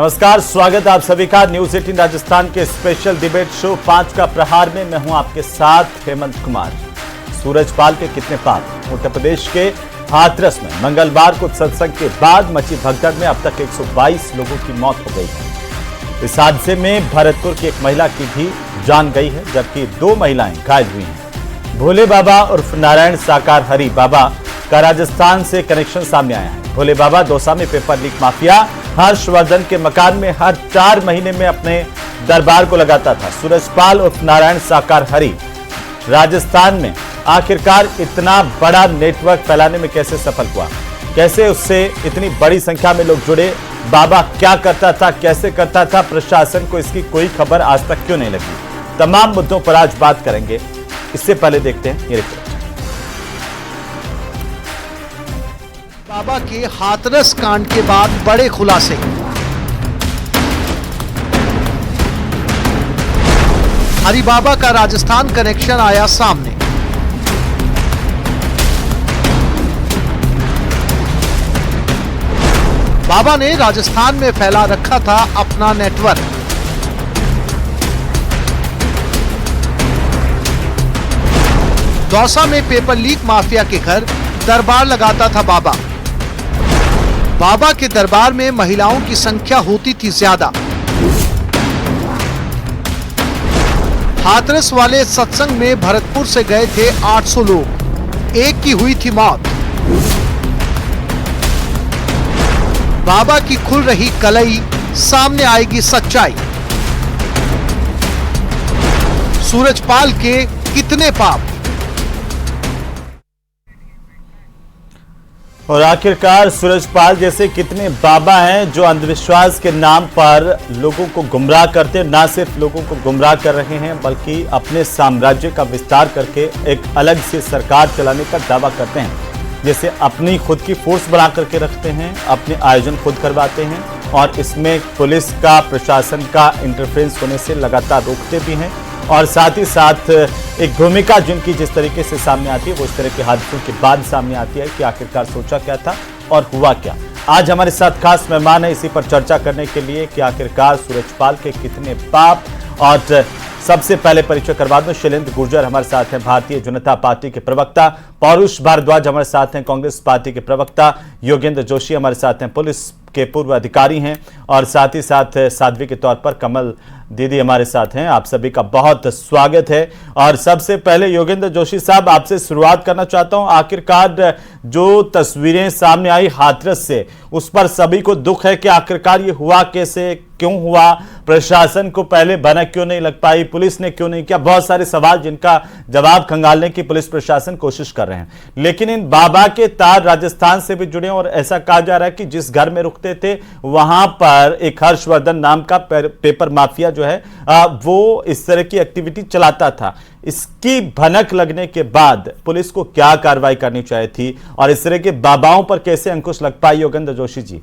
नमस्कार, स्वागत आप सभी का न्यूज 18 राजस्थान के स्पेशल डिबेट शो 5 का प्रहार में। मैं हूं आपके साथ हेमंत कुमार। सूरजपाल के कितने पाप। उत्तर प्रदेश के हाथरस में मंगलवार को सत्संग के बाद मची भगदड़ में अब तक 122 लोगों की मौत हो गई है। इस हादसे में भरतपुर की एक महिला की भी जान गई है, जबकि 2 महिलाएं घायल हुई हैं। भोले बाबा उर्फ नारायण साकार हरि बाबा का राजस्थान से कनेक्शन सामने आया है। भोले बाबा दौसा में पेपर लीक माफिया हर्षवर्धन के मकान में हर 4 महीने में अपने दरबार को लगाता था। सूरजपाल उर्फ नारायण साकार हरि राजस्थान में आखिरकार इतना बड़ा नेटवर्क फैलाने में कैसे सफल हुआ, कैसे उससे इतनी बड़ी संख्या में लोग जुड़े, बाबा क्या करता था, कैसे करता था, प्रशासन को इसकी कोई खबर आज तक क्यों नहीं लगी। तमाम मुद्दों पर आज बात करेंगे। इससे पहले देखते हैं ये रिपोर्ट। बाबा के हाथरस कांड के बाद बड़े खुलासे। हरि बाबा का राजस्थान कनेक्शन आया सामने। बाबा ने राजस्थान में फैला रखा था अपना नेटवर्क। दौसा में पेपर लीक माफिया के घर दरबार लगाता था बाबा। बाबा के दरबार में महिलाओं की संख्या होती थी ज्यादा। हाथरस वाले सत्संग में भरतपुर से गए थे 800 लोग, एक की हुई थी मौत। बाबा की खुल रही कलई, सामने आएगी सच्चाई। सूरजपाल के कितने पाप। और आखिरकार सूरजपाल जैसे कितने बाबा हैं जो अंधविश्वास के नाम पर लोगों को गुमराह करते हैं। ना सिर्फ लोगों को गुमराह कर रहे हैं, बल्कि अपने साम्राज्य का विस्तार करके एक अलग से सरकार चलाने का दावा करते हैं। जैसे अपनी खुद की फोर्स बना करके रखते हैं, अपने आयोजन खुद करवाते हैं और इसमें पुलिस का, प्रशासन का इंटरफेरेंस होने से लगातार रोकते भी हैं। और साथ ही साथ एक भूमिका जिनकी जिस तरीके से सामने आती है वो इस तरह के हादसों के बाद सामने आती है कि आखिरकार सोचा क्या था और हुआ क्या। आज हमारे साथ खास मेहमान है इसी पर चर्चा करने के लिए कि आखिरकार सूरजपाल के कितने पाप। और सबसे पहले परिचय करवा दूं, शैलेंद्र गुर्जर हमारे साथ हैं, भारतीय जनता पार्टी के प्रवक्ता। पौरुष भारद्वाज हमारे साथ हैं, कांग्रेस पार्टी के प्रवक्ता। योगेंद्र जोशी हमारे साथ हैं, पुलिस के पूर्व अधिकारी हैं। और साथ ही साथ साध्वी के तौर पर कमल दीदी हमारे साथ हैं। आप सभी का बहुत स्वागत है। और सबसे पहले योगेंद्र जोशी साहब, आपसे शुरुआत करना चाहता हूं। आखिरकार जो तस्वीरें सामने आई हाथरस से, उस पर सभी को दुख है कि आखिरकार ये हुआ कैसे, क्यों हुआ, प्रशासन को पहले भनक क्यों नहीं लग पाई, पुलिस ने क्यों नहीं किया। बहुत सारे सवाल जिनका जवाब खंगालने की पुलिस प्रशासन कोशिश कर रहे हैं। लेकिन इन बाबा के तार राजस्थान से भी जुड़े और ऐसा कहा जा रहा है कि जिस घर में रुकते थे वहां पर एक हर्षवर्धन नाम का पेपर माफिया जो है वो इस तरह की एक्टिविटी चलाता था। इसकी भनक लगने के बाद पुलिस को क्या कार्रवाई करनी चाहिए थी और इस तरह के बाबाओं पर कैसे अंकुश लग पाई, योगेंद्र जोशी जी?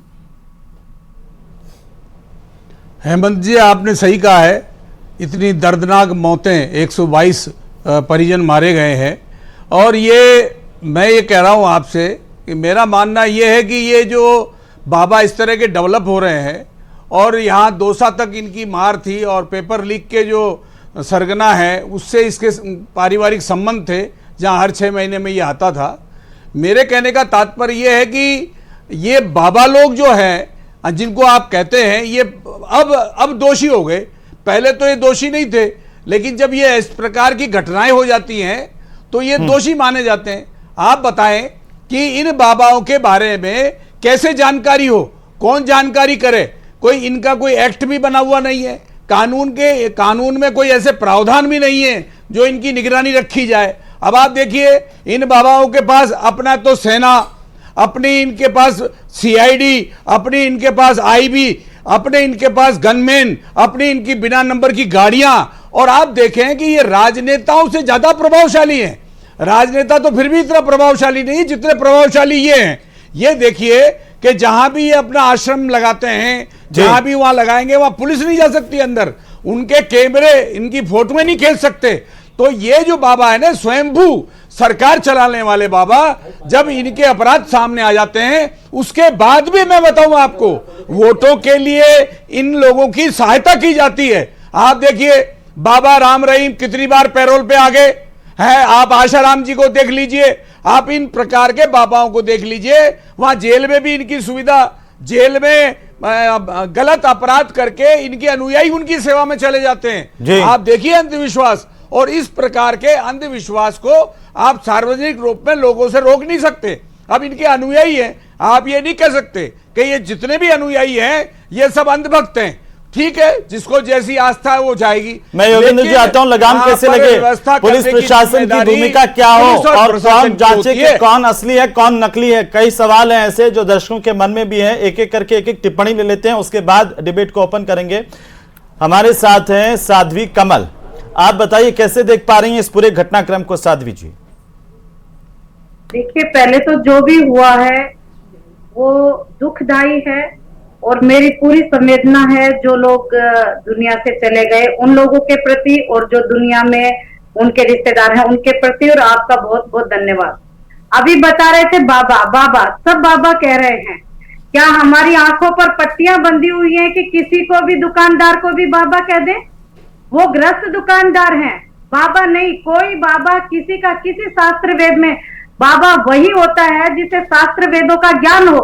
हेमंत जी, आपने सही कहा है। इतनी दर्दनाक मौतें, 122 परिजन मारे गए हैं। और मैं ये कह रहा हूँ आपसे कि मेरा मानना ये है कि ये जो बाबा इस तरह के डेवलप हो रहे हैं और यहाँ दौसा तक इनकी मार थी और पेपर लीक के जो सरगना है उससे इसके पारिवारिक संबंध थे, जहाँ हर 6 महीने में ये आता था। मेरे कहने का तात्पर्य ये है कि ये बाबा लोग जो हैं जिनको आप कहते हैं ये अब दोषी हो गए। पहले तो ये दोषी नहीं थे, लेकिन जब ये इस प्रकार की घटनाएं हो जाती हैं तो ये दोषी माने जाते हैं। आप बताएं कि इन बाबाओं के बारे में कैसे जानकारी हो, कौन जानकारी करे? कोई इनका कोई एक्ट भी बना हुआ नहीं है, कानून में कोई ऐसे प्रावधान भी नहीं है जो इनकी निगरानी रखी जाए। अब आप देखिए, इन बाबाओं के पास अपना तो सेना, अपनी इनके पास सीआईडी, अपनी इनके पास आईबी, अपने इनके पास गनमैन, अपनी इनकी बिना नंबर की गाड़ियां। और आप देखें कि ये राजनेताओं से ज्यादा प्रभावशाली हैं। राजनेता तो फिर भी इतना प्रभावशाली नहीं जितने प्रभावशाली ये हैं। ये देखिए कि जहां भी ये अपना आश्रम लगाते हैं, जहां भी वहां लगाएंगे वहां पुलिस नहीं जा सकती अंदर, उनके कैमरे इनकी फोटोएं नहीं खींच सकते। तो ये जो बाबा है ना, स्वयंभू सरकार चलाने वाले बाबा, जब इनके अपराध सामने आ जाते हैं उसके बाद भी मैं बताऊं आपको, वोटों के लिए इन लोगों की सहायता की जाती है। आप देखिए बाबा राम रहीम कितनी बार पैरोल पे आ गए हैं, आप आशाराम जी को देख लीजिए, आप इन प्रकार के बाबाओं को देख लीजिए, वहां जेल में भी इनकी सुविधा, जेल में गलत अपराध करके इनके अनुयायी उनकी सेवा में चले जाते हैं। आप देखिए अंधविश्वास, और इस प्रकार के अंधविश्वास को आप सार्वजनिक रूप में लोगों से रोक नहीं सकते। अब इनके अनुयायी हैं, आप ये नहीं कह सकते कि ये जितने भी अनुयायी हैं ये सब अंधभक्त हैं। ठीक है, जिसको जैसी आस्था है वो जाएगी। मैं योगेंद्र जी आता हूं, लगाम कैसे लगे, पुलिस प्रशासन की भूमिका क्या हो, और कौन जांचे कि कौन असली है कौन नकली है। कई सवाल हैं ऐसे जो दर्शकों के मन में भी हैं, एक एक करके एक एक टिप्पणी ले लेते हैं, उसके बाद डिबेट को ओपन करेंगे। हमारे साथ हैं साध्वी कमल, आप बताइए कैसे देख पा रही हैं इस पूरे घटनाक्रम को साध्वी जी? देखिए, पहले तो जो भी हुआ है वो दुखदाई है, और मेरी पूरी संवेदना है जो लोग दुनिया से चले गए उन लोगों के प्रति, और जो दुनिया में उनके रिश्तेदार हैं उनके प्रति, और आपका बहुत बहुत धन्यवाद। अभी बता रहे थे बाबा बाबा, सब बाबा कह रहे हैं, क्या हमारी आंखों पर पट्टियां बंधी हुई हैं कि किसी को भी, दुकानदार को भी बाबा कह दें? वो ग्रस्त दुकानदार हैं, बाबा नहीं। कोई बाबा किसी का, किसी शास्त्र वेद में बाबा वही होता है जिसे शास्त्र वेदों का ज्ञान हो।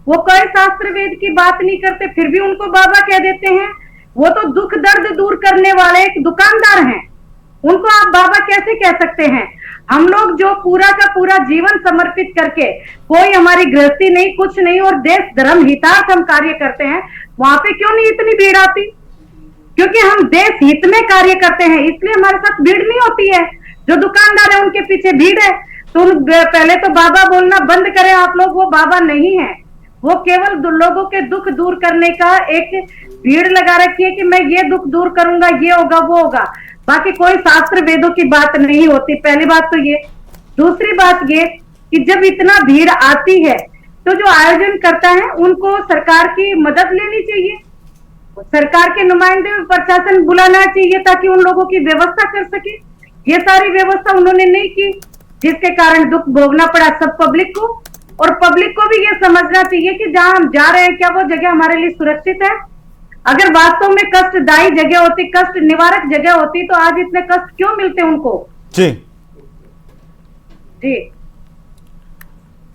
वो कोई शास्त्र वेद की बात नहीं करते, फिर भी उनको बाबा कह देते हैं। वो तो दुख दर्द दूर करने वाले एक दुकानदार हैं, उनको आप बाबा कैसे कह सकते हैं? हम लोग जो पूरा का पूरा जीवन समर्पित करके, कोई हमारी गृहस्थी नहीं, कुछ नहीं, और देश धर्म हितार्थ हम कार्य करते हैं, वहां पे क्यों नहीं इतनी भीड़ आती? क्योंकि हम देश हित में कार्य करते हैं, इसलिए हमारे साथ भीड़ नहीं होती है। जो दुकानदार है उनके पीछे भीड़ है। तो पहले तो बाबा बोलना बंद करें आप लोग, वो बाबा नहीं है, वो केवल लोगों के दुख दूर करने का एक भीड़ लगा रखी है कि मैं ये दुख दूर करूंगा, ये होगा वो होगा, बाकी कोई शास्त्र वेदों की बात नहीं होती। पहली बात तो ये। दूसरी बात ये कि जब इतना भीड़ आती है तो जो आयोजन करता है उनको सरकार की मदद लेनी चाहिए, सरकार के नुमाइंदे प्रशासन बुलाना चाहिए ताकि उन लोगों की व्यवस्था कर सके। ये सारी व्यवस्था उन्होंने नहीं की, जिसके कारण दुख भोगना पड़ा सब पब्लिक को। और पब्लिक को भी ये समझना चाहिए कि जहां हम जा रहे हैं क्या वो जगह हमारे लिए सुरक्षित है। अगर वास्तव में कष्टदायी जगह होती, कष्ट निवारक जगह होती, तो आज इतने कष्ट क्यों मिलते उनको? जी जी।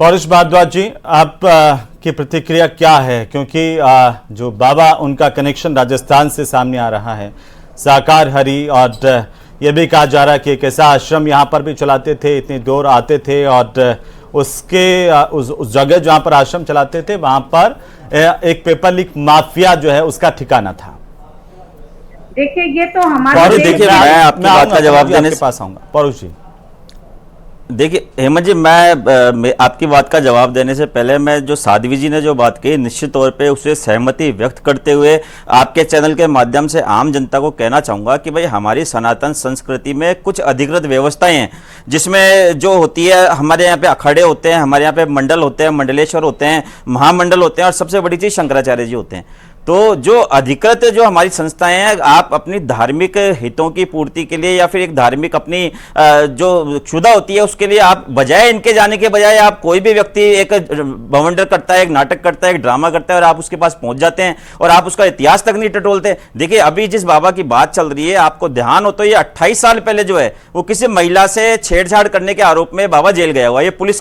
पौरुष भारद्वाज जी, आप की प्रतिक्रिया क्या है? क्योंकि जो बाबा, उनका कनेक्शन राजस्थान से सामने आ रहा है, साकार हरि, और यह भी कहा जा रहा है कि एक ऐसा आश्रम यहाँ पर भी चलाते थे, इतनी दूर आते थे, और उसके उस जगह जहाँ पर आश्रम चलाते थे वहां पर एक पेपर लीक माफिया जो है उसका ठिकाना था। देखिए, ये तो हमारे, देखिए मैं आपकी बात का जवाब देने के पास आऊंगा। पौरुष जी देखिए, हेमंत जी, मैं आपकी बात का जवाब देने से पहले मैं जो साध्वी जी ने जो बात कही, निश्चित तौर पे उससे सहमति व्यक्त करते हुए आपके चैनल के माध्यम से आम जनता को कहना चाहूँगा कि भाई हमारी सनातन संस्कृति में कुछ अधिकृत व्यवस्थाएं हैं, जिसमें जो होती है, हमारे यहाँ पे अखाड़े होते हैं, हमारे यहाँ पे मंडल होते हैं, मंडलेश्वर होते हैं, महामंडल होते हैं, और सबसे बड़ी चीज़ शंकराचार्य जी होते हैं। तो जो अधिकृत जो हमारी संस्थाएं हैं, आप अपनी धार्मिक हितों की पूर्ति के लिए या फिर एक धार्मिक अपनी जो क्षुधा होती है उसके लिए, आप बजाय इनके जाने के बजाय आप कोई भी व्यक्ति एक बवंडर करता है, एक नाटक करता है, एक ड्रामा करता है, और आप उसके पास पहुंच जाते हैं और आप उसका इतिहास तक नहीं टटोलते। देखिए, अभी जिस बाबा की बात चल रही है, आपको ध्यान हो तो ये 28 साल पहले जो है वो किसी महिला से छेड़छाड़ करने के आरोप में बाबा जेल गया हुआ। ये पुलिस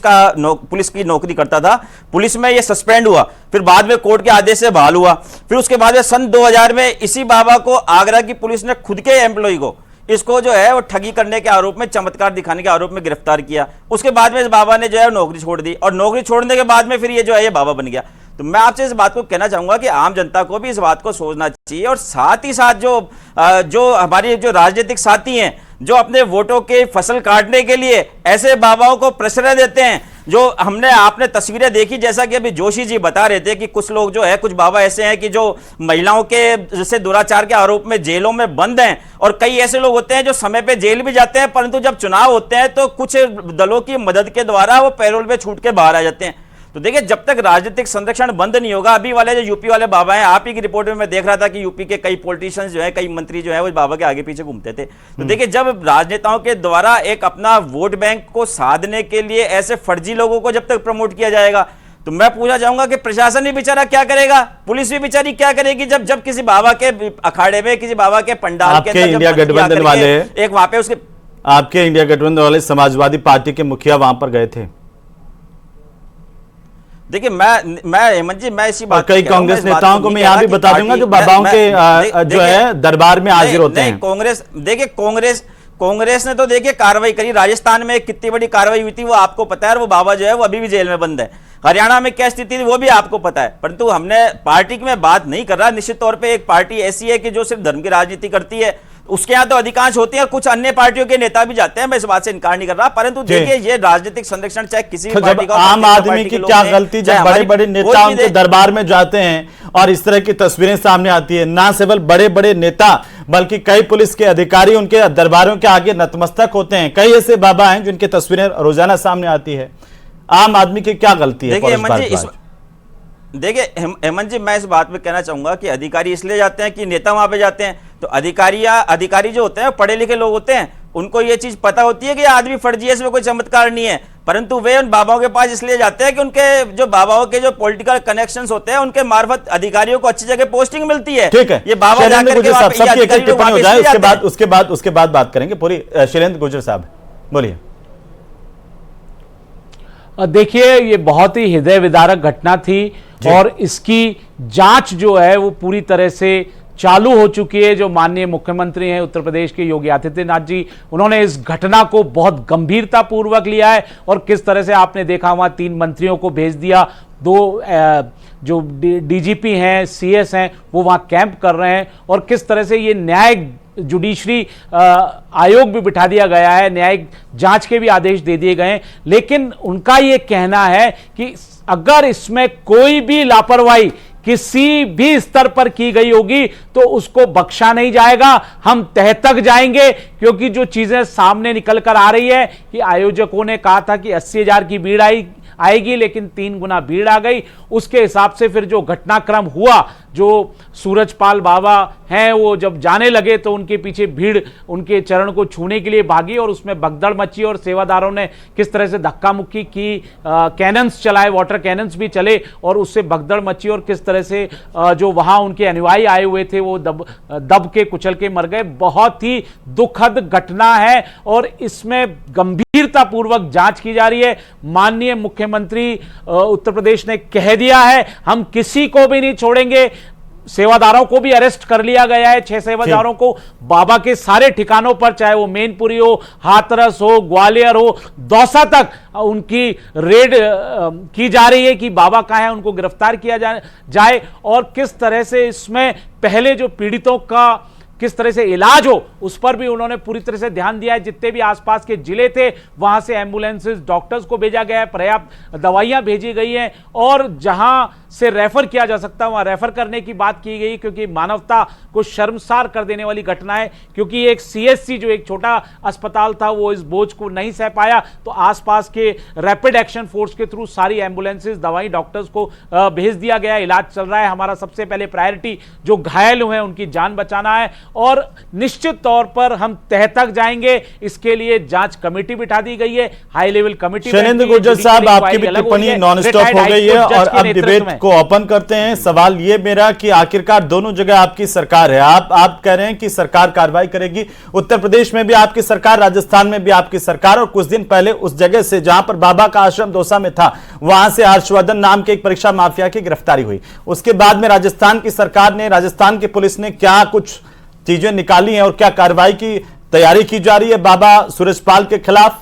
की नौकरी करता था, पुलिस में ये सस्पेंड हुआ, फिर बाद में कोर्ट के आदेश से बहाल हुआ। फिर उसके बाद में सन 2000 में इसी बाबा को आगरा की पुलिस ने खुद के एम्प्लॉय को, इसको जो है वो ठगी करने के आरोप में, चमत्कार दिखाने के आरोप में गिरफ्तार किया। उसके बाद में इस बाबा ने जो है नौकरी छोड़ दी, और नौकरी छोड़ने के बाद में फिर ये जो है ये बाबा बन गया। तो मैं आपसे इस बात को कहना चाहूंगा कि आम जनता को भी इस बात को सोचना चाहिए, और साथ ही साथ जो हमारी जो राजनीतिक साथी हैं, जो अपने वोटों के फसल काटने के लिए ऐसे बाबाओं को प्रश्रय देते हैं, जो आपने तस्वीरें देखी, जैसा कि अभी जोशी जी बता रहे थे कि कुछ लोग जो है, कुछ बाबा ऐसे हैं कि जो महिलाओं के जैसे दुराचार के आरोप में जेलों में बंद हैं, और कई ऐसे लोग होते हैं जो समय पे जेल भी जाते हैं, परंतु जब चुनाव होते हैं तो कुछ दलों की मदद के द्वारा वो पैरोल पे छूट के बाहर आ जाते हैं। तो देखिए जब तक राजनीतिक संरक्षण बंद नहीं होगा, अभी वाले जो यूपी वाले बाबा हैं, आप ही की रिपोर्ट में मैं देख रहा था कि यूपी के कई पॉलिटिशियंस जो है, कई मंत्री जो है वो बाबा के आगे पीछे घूमते थे। तो देखिए जब राजनेताओं के द्वारा एक अपना वोट बैंक को साधने के लिए ऐसे फर्जी लोगों को जब तक प्रमोट किया जाएगा, तो मैं पूछना चाहूंगा कि प्रशासन भी बेचारा क्या करेगा, पुलिस भी बेचारी क्या करेगी, जब किसी बाबा के अखाड़े में, किसी बाबा के पंडाल के अंदर इंडिया गठबंधन वाले एक वहां पे उसके आपके इंडिया गठबंधन वाले समाजवादी पार्टी के मुखिया वहां पर गए थे। देखिए मैं हेमंत जी, मैं इसी बात कई कांग्रेस नेताओं को मैं यहाँ भी बता दूंगा जो बाबाओं के जो है दरबार में हाजिर होते हैं। कांग्रेस, देखिए कांग्रेस ने तो देखिए कार्रवाई करी, राजस्थान में कितनी बड़ी कार्रवाई हुई थी वो आपको पता है, और वो बाबा जो है वो अभी भी जेल में बंद है। हरियाणा में क्या स्थिति थी वो भी आपको पता है। परंतु हमने पार्टी की मैं बात नहीं कर रहा, निश्चित तौर पे एक पार्टी ऐसी है कि जो सिर्फ धर्म की राजनीति करती है, उसके यहाँ तो अधिकांश होती है, कुछ अन्य पार्टियों के नेता भी जाते हैं, मैं इस बात से इनकार नहीं कर रहा। परंतु देखिए ये राजनीतिक संरक्षण चाहे किसी भी पार्टी का, आम आदमी की क्या गलती जब बड़े बड़े नेता उनके दरबार में जाते हैं और इस तरह की तस्वीरें सामने आती है, ना केवल बड़े बड़े नेता बल्कि कई पुलिस के अधिकारी उनके दरबारों के आगे नतमस्तक होते हैं। कई ऐसे बाबा हैं जिनकी तस्वीरें रोजाना सामने आती है। आम आदमी की क्या गलती है? देखिए हेमंत जी, मैं इस बात में कहना चाहूंगा कि अधिकारी इसलिए जाते हैं कि नेता वहां पे जाते हैं, तो अधिकारी जो होते हैं पढ़े लिखे लोग होते हैं, उनको ये चीज पता होती है कि आदमी फर्जी है, इसमें कोई चमत्कार नहीं है। परंतु वे उन बाबाओं के पास इसलिए जाते हैं कि उनके जो बाबाओं के जो पॉलिटिकल कनेक्शंस होते हैं, उनके मार्फत अधिकारियों को अच्छी जगह पोस्टिंग मिलती है। ठीक है, ये बाबा जाकर के उसके बाद बात करेंगे पूरी। शैलेंद्र गुर्जर साहब बोलिए। देखिए ये बहुत ही हृदय विदारक घटना थी और इसकी जांच जो है वो पूरी तरह से चालू हो चुकी है। जो माननीय मुख्यमंत्री हैं उत्तर प्रदेश के योगी आदित्यनाथ जी, उन्होंने इस घटना को बहुत गंभीरता पूर्वक लिया है और किस तरह से आपने देखा वहां 3 मंत्रियों को भेज दिया, 2 जो डीजीपी हैं, सीएस हैं, वो वहां कैंप कर रहे हैं और किस तरह से ये न्यायिक जुडिशरी आयोग भी बिठा दिया गया है, न्यायिक जांच के भी आदेश दे दिए गए हैं। लेकिन उनका ये कहना है कि अगर इसमें कोई भी लापरवाही किसी भी स्तर पर की गई होगी तो उसको बख्शा नहीं जाएगा, हम तह तक जाएंगे। क्योंकि जो चीजें सामने निकल कर आ रही है कि आयोजकों ने कहा था कि 80,000 की भीड़ आएगी, लेकिन 3 गुना भीड़ आ गई। उसके हिसाब से फिर जो घटनाक्रम हुआ, जो सूरजपाल बाबा हैं वो जब जाने लगे तो उनके पीछे भीड़ उनके चरण को छूने के लिए भागी और उसमें भगदड़ मची और सेवादारों ने किस तरह से धक्का मुक्की की, कैनन्स चलाए, वाटर कैनन्स भी चले और उससे भगदड़ मची और किस तरह से जो वहां उनके अनुयायी आए हुए थे वो दब के कुचल के मर गए। बहुत ही दुखद घटना है और इसमें गंभीरतापूर्वक जांच की जा रही है। माननीय मुख्यमंत्री उत्तर प्रदेश ने कह दिया है हम किसी को भी नहीं छोड़ेंगे। सेवादारों को भी अरेस्ट कर लिया गया है, 6 सेवादारों को बाबा के सारे ठिकानों पर, चाहे वो मैनपुरी हो, हाथरस हो, ग्वालियर हो, दौसा तक उनकी रेड की जा रही है कि बाबा कहाँ है, उनको गिरफ्तार किया जाए और किस तरह से इसमें पहले जो पीड़ितों का किस तरह से इलाज हो उस पर भी उन्होंने पूरी तरह से ध्यान दिया है। जितने भी आसपास के जिले थे वहां से एम्बुलेंसेस, डॉक्टर्स को भेजा गया है, पर्याप्त दवाइयां भेजी गई हैं और जहां से रेफर किया जा सकता है वहां रेफर करने की बात की गई, क्योंकि मानवता को शर्मसार कर देने वाली घटना है। क्योंकि एक सीएससी जो एक छोटा अस्पताल था वो इस बोझ को नहीं सह पाया, तो आसपास के रैपिड एक्शन फोर्स के थ्रू सारी एम्बुलेंसेस, दवाई, डॉक्टर्स को भेज दिया गया, इलाज चल रहा है। हमारा सबसे पहले प्रायोरिटी जो घायल हुए हैं उनकी जान बचाना है और निश्चित तौर पर हम तह तक जाएंगे। इसके लिए जांच कमेटी बिठा दी गई है, high level committee. Shailendra Gurjar साहब, आपकी भी टिप्पणी नॉन स्टॉप हो गई है और अब डिबेट को ओपन करते हैं। सवाल ये मेरा कि आखिरकार दोनों जगह आपकी सरकार है, आप कह रहे हैं कि सरकार कार्रवाई करेगी, उत्तर प्रदेश में भी आपकी सरकार, राजस्थान में भी आपकी सरकार, और कुछ दिन पहले उस जगह से जहां पर बाबा का आश्रम दौसा में था वहां से हर्षवर्धन नाम के एक परीक्षा माफिया की गिरफ्तारी हुई। उसके बाद में राजस्थान की सरकार ने, राजस्थान की पुलिस ने क्या कुछ चीजें निकाली हैं और क्या कार्रवाई की तैयारी की जा रही है बाबा सूरजपाल के खिलाफ?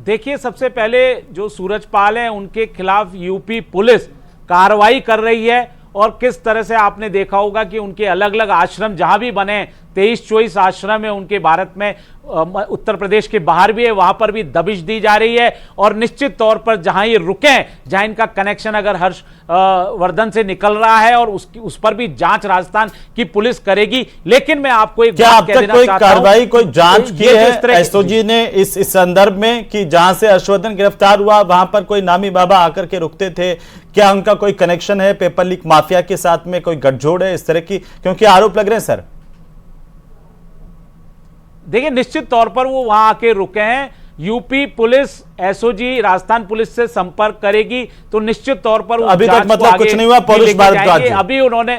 देखिए, सबसे पहले जो सूरजपाल हैं उनके खिलाफ यूपी पुलिस कार्रवाई कर रही है और किस तरह से आपने देखा होगा कि उनके अलग अलग आश्रम जहां भी बने 23-24 आश्रम है उनके भारत में, उत्तर प्रदेश के बाहर भी है, वहां पर भी दबिश दी जा रही है। और निश्चित तौर पर जहां ये रुके हैं, जहां इनका कनेक्शन अगर हर्ष वर्धन से निकल रहा है, और उस पर भी जांच राजस्थान की पुलिस करेगी। लेकिन मैं आपको एक क्या बात अब कह तक देना कोई चाहता हूं, कार्रवाई, कोई जांच की ये है जिस तरह एसओजी ने इस संदर्भ में कि जहां से हर्षवर्धन गिरफ्तार हुआ वहां पर कोई नामी बाबा आकर के रुकते थे? क्या उनका कोई कनेक्शन है पेपर लीक माफिया के साथ में, कोई गठजोड़ है इस तरह की, क्योंकि आरोप लग रहे हैं सर? देखिए, निश्चित तौर पर वो वहां आके रुके हैं। UP police, SOG, Rajasthan police से संपर्क करेगी तो निश्चित तौर पर अभी तक मतलब कुछ नहीं हुआ पौरुष भारद्वाज? अभी उन्होंने,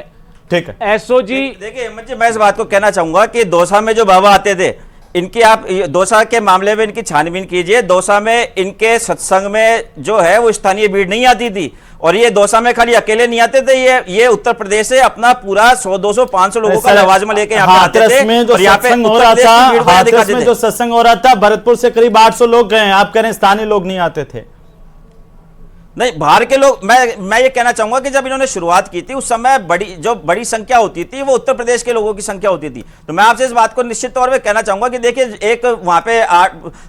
ठीक है, एसओजी, देखिए हेमंत जी, मैं इस बात को कहना चाहूंगा कि दौसा में जो बाबा आते थे, इनकी आप दौसा के मामले में इनकी छानबीन कीजिए। दौसा में इनके सत्संग में जो है वो स्थानीय भीड़ नहीं आती थी, और ये दौसा में खाली अकेले नहीं आते थे, ये उत्तर प्रदेश से अपना पूरा 100, 200, 500 लोगों का लवाजमा लेके यहाँ पे आते थे। में जो और यहाँ पे सत्संग हो रहा था, हाथरस में थे। जो सत्संग हो रहा था, भरतपुर से करीब 800 लोग गए हैं, आप कह रहे हैं स्थानीय लोग नहीं आते थे? नहीं, बाहर के लोग, मैं ये कहना चाहूंगा कि जब इन्होंने शुरुआत की थी उस समय बड़ी संख्या होती थी वो उत्तर प्रदेश के लोगों की संख्या होती थी। तो मैं आपसे इस बात को निश्चित तौर पे कहना चाहूंगा कि देखिए, एक वहां पे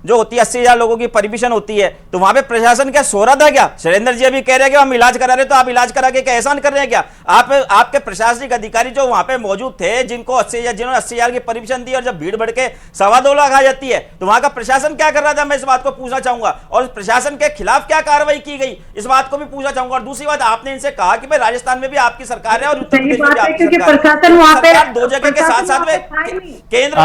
जो होती है 80,000 लोगों की परमिशन होती है, तो वहां पे प्रशासन क्या सो रहा था क्या? शैलेंद्र जी अभी कह रहे हैं कि हम इलाज करा रहे, तो आप इलाज करा के क्या एहसान कर रहे हैं क्या? आपके प्रशासनिक अधिकारी जो वहां पे मौजूद थे, जिन्होंने 80,000 की परमिशन दी, और जब भीड़ बढ़ के 2.25 लाख आ जाती है तो वहां का प्रशासन क्या कर रहा था? मैं इस बात को पूछना चाहूंगा। और प्रशासन के खिलाफ क्या कार्रवाई की गई, इस बात को भी पूछना चाहूंगा। और दूसरी बात, आपने इनसे कहा कि भाई राजस्थान में भी आपकी सरकार है और उत्तर प्रदेश में भी आपकी सरकार है। प्रशासन वहां पे दो जगह के साथ साथ में केंद्र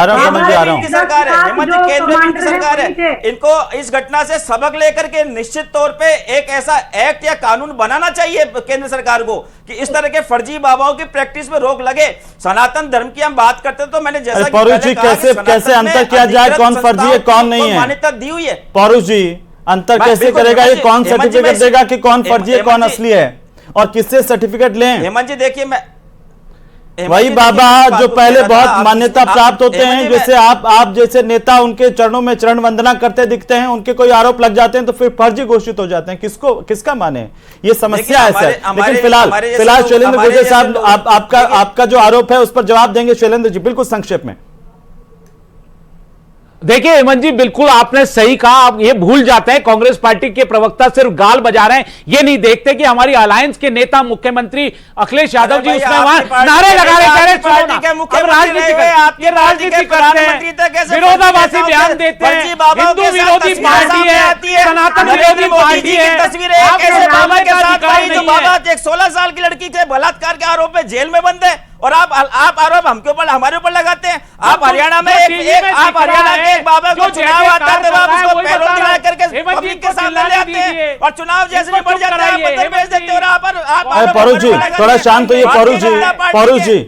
की सरकार है, हेमंत जी, केंद्र में की सरकार है। इनको इस घटना से सबक लेकर के निश्चित तौर पे एक ऐसा एक्ट या कानून बनाना चाहिए केंद्र सरकार को कि इस तरह के फर्जी बाबाओं की प्रैक्टिस में रोक लगे। सनातन धर्म की हम बात करते हैं तो मैंने जैसा कैसे अंतर किया जाए कौन फर्जी है कौन नहीं है? मान्यता दी हुई है। पौरुष जी, अंतर कैसे करेगा? ये कौन सर्टिफिकेट देगा कि कौन फर्जी है कौन असली है, और किससे सर्टिफिकेट लें? हेमंत जी देखिए, वही बाबा जो पहले बहुत मान्यता प्राप्त होते हैं, जैसे आप जैसे नेता उनके चरणों में चरण वंदना करते दिखते हैं, उनके कोई आरोप लग जाते हैं तो फिर फर्जी घोषित हो जाते हैं। किसका माने? ये समस्या है सर। लेकिन फिलहाल शैलेंद्र गुर्जर साहब, आपका जो आरोप है उस पर जवाब देंगे शैलेंद्र जी, बिल्कुल संक्षेप में। देखिए हेमंत जी, बिल्कुल आपने सही कहा। आप ये भूल जाते हैं, कांग्रेस पार्टी के प्रवक्ता सिर्फ गाल बजा रहे हैं, ये नहीं देखते कि हमारी अलायंस के नेता मुख्यमंत्री अखिलेश यादव जी उसमें वहां नारे लगा रहे, कह रहे ये राजनीति करते हैं, विरोधाभासी बयान देते हैं, हिंदू विरोधी पार्टी है, सनातन विरोधी पार्टी है। बाबा 16 साल की लड़की के बलात्कार के आरोप में जेल में बंद है, और आप आरोप हमारे ऊपर लगाते हैं। आप हरियाणा में हरियाणा के एक बाबा को चुनाव आता है, आप उसको पैरोल दिला करके पब्लिक के सामने ले आते हैं, और चुनाव जैसे भी बढ़ जाता है पत्थर भेज देते हैं, और आप पौरुष जी थोड़ा शांत होइए। पौरुष जी,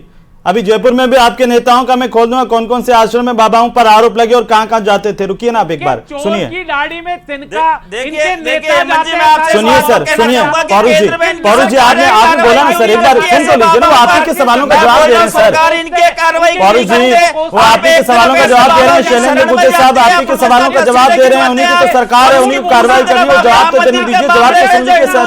अभी जयपुर में भी आपके नेताओं का मैं खोल दूंगा कौन कौन से आश्रम में बाबाओं पर आरोप लगे और कहां जाते थे। रुकिए ना आप एक बार, सुनिए। सुनिए सर, सुनिए पौरुष जी आपने बोला ना सर, एक बार सुन तो लीजिए ना, वो आप ही के सवालों का जवाब दे रहे हैं सर। पौरुष जी वो आप ही के सवालों का जवाब दे रहे हैं। शैलेंद्र गुर्जर साहब आप ही के सवालों का जवाब दे रहे हैं, उन्हीं की तो सरकार है, उन्हीं को कार्रवाई करनी है, जवाब तो देने दीजिए, जवाब तो सुन लीजिए सर।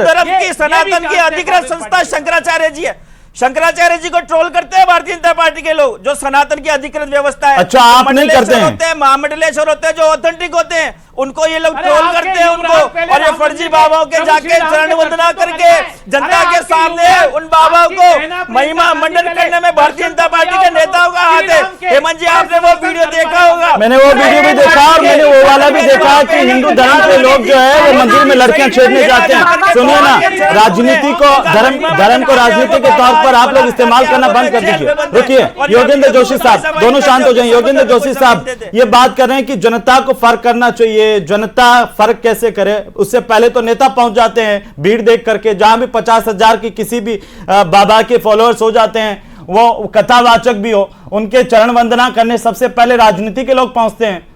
सनातन की अधिकृत संस्था शंकराचार्य जी है, शंकराचार्य जी को ट्रोल करते हैं भारतीय जनता पार्टी के लोग, जो सनातन की अधिकृत व्यवस्था है। अच्छा, आप नहीं करते हैं? महामंडलेश्वर होते हैं जो ऑथेंटिक होते हैं, उनको ये लोग ट्रोल करते हैं उनको, और ये फर्जी बाबाओं के जाके चरण वंदना करके जनता के सामने उन बाबाओं को महिमा मंडन करने में भारतीय जनता पार्टी के नेताओं का हाथ है। हेमंत जी, आपने वो वीडियो देखा होगा। मैंने वो वीडियो भी देखा, और मैंने वो वाला भी देखा कि हिंदू धर्म के लोग जो है वो मंदिर में लड़कियां छेड़ने जाते हैं। सुनिए ना, राजनीति को धर्म को राजनीति के तौर पर आप लोग इस्तेमाल करना बंद कर दीजिए। रुकिए, योगेंद्र जोशी साहब, दोनों शांत हो जाएं। योगेंद्र जोशी साहब ये बात कर रहे हैं कि जनता को फर्क करना चाहिए, जनता फर्क कैसे करे? उससे पहले तो नेता पहुंच जाते हैं भीड़ देख करके, जहां भी 50,000 की किसी भी बाबा के फॉलोअर्स हो जाते हैं, वो कथावाचक भी हो, उनके चरण वंदना करने सबसे पहले राजनीति के लोग पहुंचते हैं।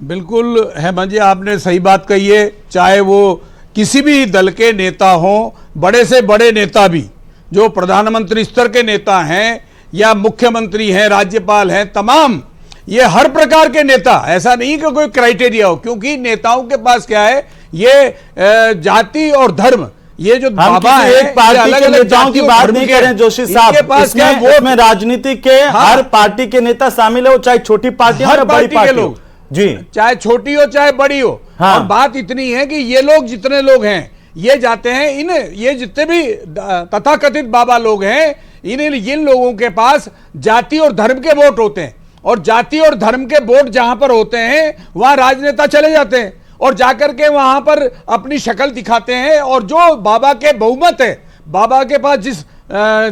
बिल्कुल हेमंत जी, आपने सही बात कही है। चाहे वो किसी भी दल के नेता हों, बड़े से बड़े नेता भी, जो प्रधानमंत्री स्तर के नेता हैं या मुख्यमंत्री हैं, राज्यपाल हैं, तमाम ये हर प्रकार के नेता, ऐसा नहीं कि कोई क्राइटेरिया हो, क्योंकि नेताओं के पास क्या है, ये जाति और धर्म ये जो हम बाबा किसी है एक पार्टी के अलग-अलग नेताओं की जातियों बात धर्म नहीं के कर रहे हैं जोशी इनके साहब। पास क्या वोट इसमें राजनीति के हर पार्टी के नेता शामिल है, वो चाहे छोटी पार्टी हो हर या बड़ी पार्टी के पार्टी हो। लोग जी, चाहे छोटी हो चाहे बड़ी हो। हाँ। और बात इतनी है कि ये लोग जितने लोग हैं ये जाते हैं ये जितने भी तथाकथित बाबा लोग हैं इन लोगों के पास जाति और धर्म के वोट होते हैं, और जाति और धर्म के वोट जहां पर होते हैं वहां राजनेता चले जाते हैं और जाकर के वहां पर अपनी शक्ल दिखाते हैं, और जो बाबा के बहुमत है, बाबा के पास जिस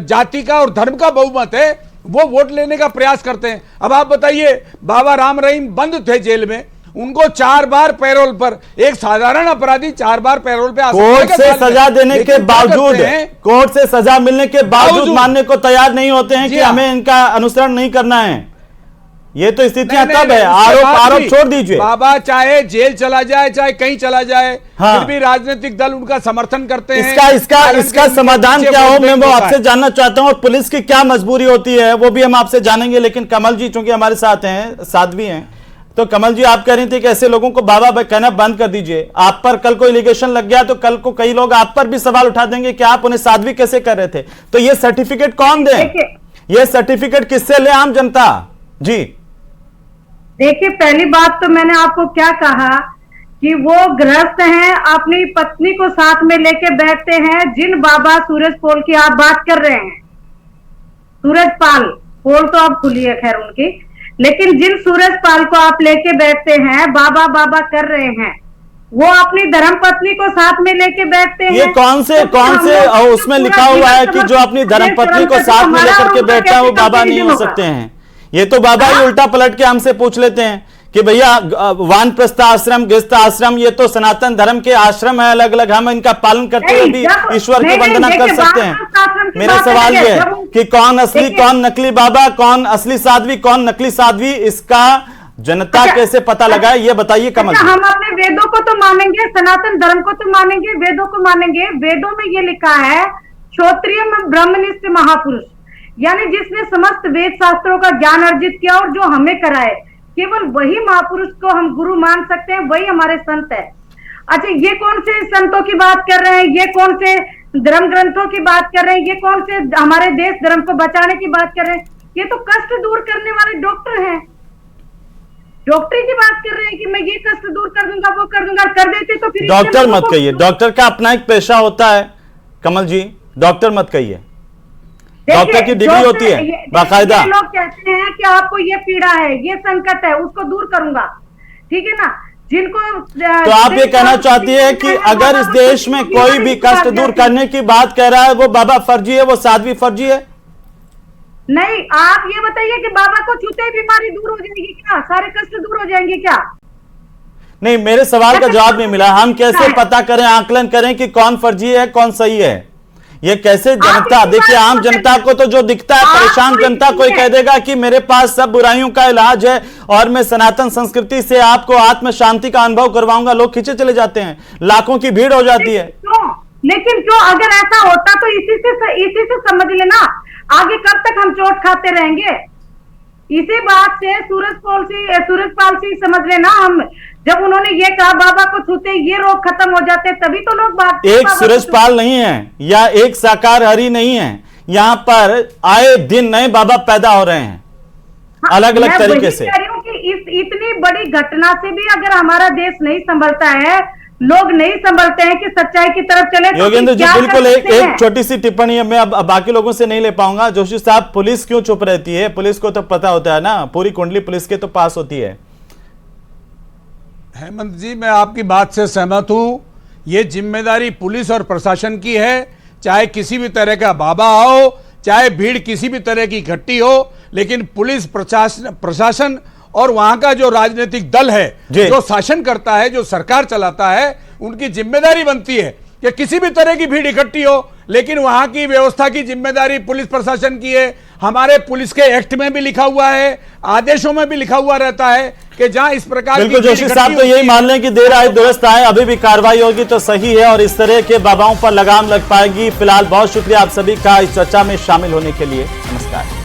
जाति का और धर्म का बहुमत है वो वोट लेने का प्रयास करते हैं। अब आप बताइए, बाबा राम रहीम बंद थे जेल में, उनको 4 बार पैरोल पर, एक साधारण अपराधी 4 बार पैरोल पे आ सकता है कोर्ट से सजा देने के लेकिन क्या बावजूद, करते हैं? कोर्ट से सजा मिलने के बावजूद मानने को तैयार नहीं होते हैं जी कि हाँ। हमें इनका अनुसरण नहीं करना है। ये तो स्थितियां नहीं, तब नहीं, है, उसके बाद आरोप भी छोड़ दीजिए। बाबा चाहे जेल चला जाए चाहे कहीं चला जाए, हाँ। फिर भी राजनीतिक दल उनका समर्थन करते हैं। इसका समाधान क्या हो, मैं वो आपसे जानना चाहता हूं, और पुलिस की क्या मजबूरी होती है वो भी हम आपसे जानेंगे। लेकिन कमल जी चूंकि हमारे साथ हैं, साध्वी हैं, तो कमल जी आप कह रही थी कि ऐसे लोगों को बाबा कहना बंद कर दीजिए। आप पर कल को एलिगेशन लग गया तो कल को कई लोग आप पर भी सवाल उठा देंगे कि आप उन्हें साध्वी कैसे कर रहे थे। तो ये सर्टिफिकेट कौन दे, ये सर्टिफिकेट किससे ले आम जनता? जी देखिए, पहली बात तो मैंने आपको क्या कहा कि वो गृहस्थ हैं, अपनी पत्नी को साथ में लेके बैठते हैं। जिन बाबा सूरज पोल की आप बात कर रहे हैं, सूरज पाल पोल तो अब खुली है खैर उनकी, लेकिन जिन सूरज पाल को आप लेके बैठते हैं, बाबा बाबा कर रहे हैं, वो अपनी धर्म पत्नी को साथ में लेके बैठते हैं। ये कौन से उसमें लिखा हुआ है कि जो अपनी धर्म पत्नी को साथ में लेकर के बैठता है वो बाबा नहीं हो सकते हैं? ये तो बाबा ही उल्टा पलट के हमसे पूछ लेते हैं कि भैया वानप्रस्थ आश्रम, गृहस्थ आश्रम, ये तो सनातन धर्म के आश्रम है अलग अलग, हम इनका पालन करते हुए भी ईश्वर की वंदना कर सकते हैं। मेरा सवाल ये है कि कौन असली कौन नकली बाबा, कौन असली साध्वी कौन नकली साध्वी, इसका जनता कैसे पता लगाए, ये बताइए कमल जी। हम अपने वेदों को तो मानेंगे, सनातन धर्म को तो मानेंगे, वेदों को मानेंगे। वेदों में ये लिखा है क्षत्रिय ब्रह्मनिष्ठ महापुरुष, यानी जिसने समस्त वेद शास्त्रों का ज्ञान अर्जित किया और जो हमें कराए, केवल वही महापुरुष को हम गुरु मान सकते हैं, वही हमारे संत है। अच्छा, ये कौन से संतों की बात कर रहे हैं, ये कौन से धर्म ग्रंथों की बात कर रहे हैं, ये कौन से हमारे देश धर्म को बचाने की बात कर रहे हैं? ये तो कष्ट दूर करने वाले डॉक्टर हैं, डॉक्टरी की बात कर रहे हैं कि मैं ये कष्ट दूर कर दूंगा, वो कर दूंगा, कर देते तो फिर डॉक्टर मत कहिए, डॉक्टर का अपना एक पेशा होता है कमल जी, डॉक्टर मत कहिए, डॉक्टर की डिग्री होती है बाकायदा। लोग कहते हैं कि आपको ये पीड़ा है, ये संकट है, उसको दूर करूंगा, ठीक है ना। जिनको तो आप ये कहना चाहती है कि अगर इस देश में कोई भी कष्ट दूर करने की बात कह रहा है वो बाबा फर्जी है, वो साध्वी फर्जी है? नहीं, आप ये बताइए कि बाबा को छूते ही बीमारी दूर हो जाएगी क्या, सारे कष्ट दूर हो जाएंगे क्या? नहीं, मेरे सवाल का जवाब नहीं मिला। हम कैसे पता करें, आकलन करें कि कौन फर्जी है कौन सही है? ये कैसे जनता, देखिए आम जनता को तो जो दिखता है, परेशान जनता कोई कह देगा कि मेरे पास सब बुराइयों का इलाज है और मैं सनातन संस्कृति से आपको आत्म शांति का अनुभव करवाऊंगा, लोग खींचे चले जाते हैं, लाखों की भीड़ हो जाती है। लेकिन क्यों, अगर ऐसा होता तो इसी से समझ लेना, आगे कब तक हम चोट खाते रहेंगे? इसी बात से सूरजपाल से समझ लेना, हम जब उन्होंने ये कहा बाबा को छूते ये रोग खत्म हो जाते, तभी तो लोग बात। एक सूरजपाल नहीं है या एक साकार हरि नहीं है, यहाँ पर आए दिन नए बाबा पैदा हो रहे हैं अलग अलग तरीके से। इस इतनी बड़ी घटना से भी अगर हमारा देश नहीं संभलता है, लोग नहीं संभलते हैं कि सच्चाई की तरफ चले, तो योगेंद्र जी बिल्कुल एक छोटी सी टिप्पणी है, मैं अब बाकी लोगों से नहीं ले पाऊंगा। जोशी साहब, पुलिस क्यों चुप रहती है? पुलिस को तो पता होता है ना, पूरी कुंडली पुलिस के तो पास होती है। हेमंत जी, मैं आपकी बात से सहमत हूं, ये जिम्मेदारी पुलिस और प्रशासन की है। चाहे किसी भी तरह का बाबा हो, चाहे भीड़ किसी भी तरह की इकट्ठी हो, लेकिन पुलिस प्रशासन और वहां का जो राजनीतिक दल है, जो शासन करता है, जो सरकार चलाता है, उनकी जिम्मेदारी बनती है कि किसी भी तरह की भीड़ इकट्ठी हो, लेकिन वहां की व्यवस्था की जिम्मेदारी पुलिस प्रशासन की है। हमारे पुलिस के एक्ट में भी लिखा हुआ है, आदेशों में भी लिखा हुआ रहता है कि जहां इस प्रकार बिल्कुल जोशी साहब तो यही मान लें कि देर आए दुरुस्त आए, अभी भी कार्रवाई होगी तो सही है और इस तरह के बाबाओं पर लगाम लग पाएगी। फिलहाल बहुत शुक्रिया आप सभी का इस चर्चा में शामिल होने के लिए। नमस्कार।